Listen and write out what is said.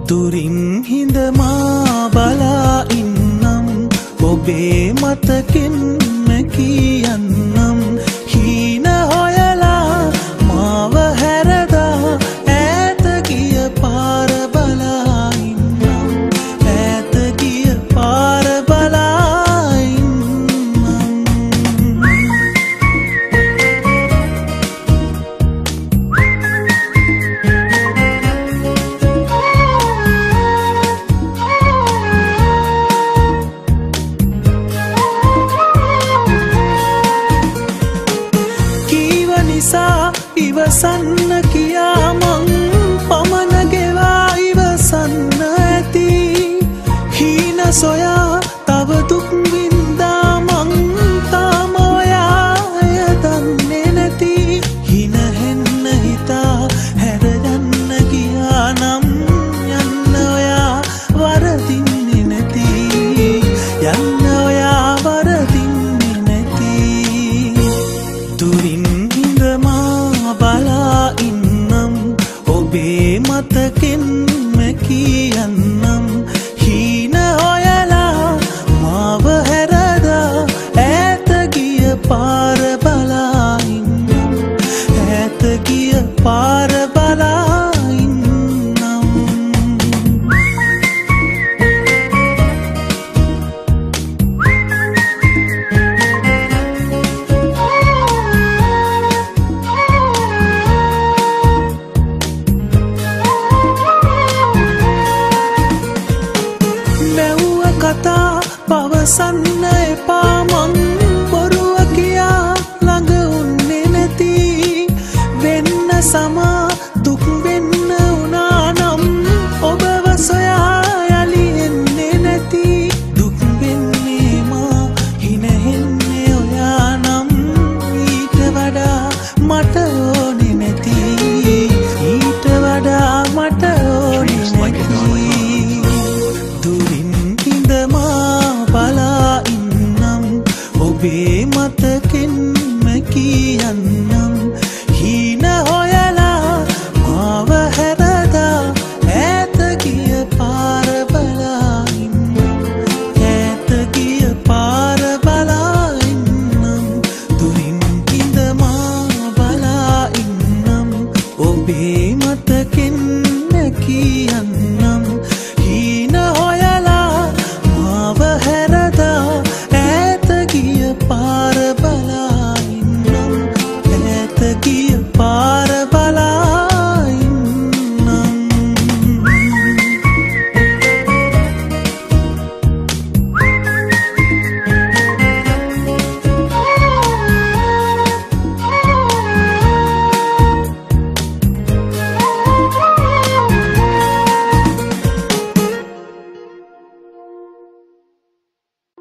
දුරින් හිඳ මා බලා ඉන්නම් ඔබේ මතකෙන් කියන්නම් හීන හොයලා මාව හැරදා ඈත ගිය පාර බලා ඉන්නම් ඈත ගිය පාර බලා ඉන්නම් නිසා ඉවසන්න කියා මං පමන ගෙවා ඉවසන්න ඇති හීන සොයා තව දුක් වින්දා මං තාම ඔයාය දන්නේ නැති හින හෙන්න හිතා හැර යන්න ගියා නම් යන්න ඔයා වරදින්නේ නැති යන්න ඔයා වරදින්නේ නැති දුරින් බලා ඉන්නම් ඔබේ මතකෙන් කියන්නම් හීන හොයලා මාව හැරදා ඈත ගිය පාර බලා ඉන්නම් ඈත ගිය පාර බලා ඉන්නම් කතා පවසන්න එපා මං බොරුව කියා ළඟ උන්නේ නැති වෙන්න සමා දුක් වෙන්න උනා නම් ඔබව සොයා යලි එන්නේ නැති දුක් වෙන්නේ මා හින හෙන්නේ ඔයා නම් ඊට වඩා මට ඕනේ නැති ඊට වඩා මට ඕනේ නැති බලා ඉන්නම් ඔබේ මතකෙන් කියන්නම් හීන හොයලා මාව හැරදා ඈත ගිය පාර බලා ඉන්නම් ඈත ගිය පාර බලා ඉන්නම් දුරින් හිඳ මා බලා ඉන්නම් ඔබේ මතකෙන් කියන්නම්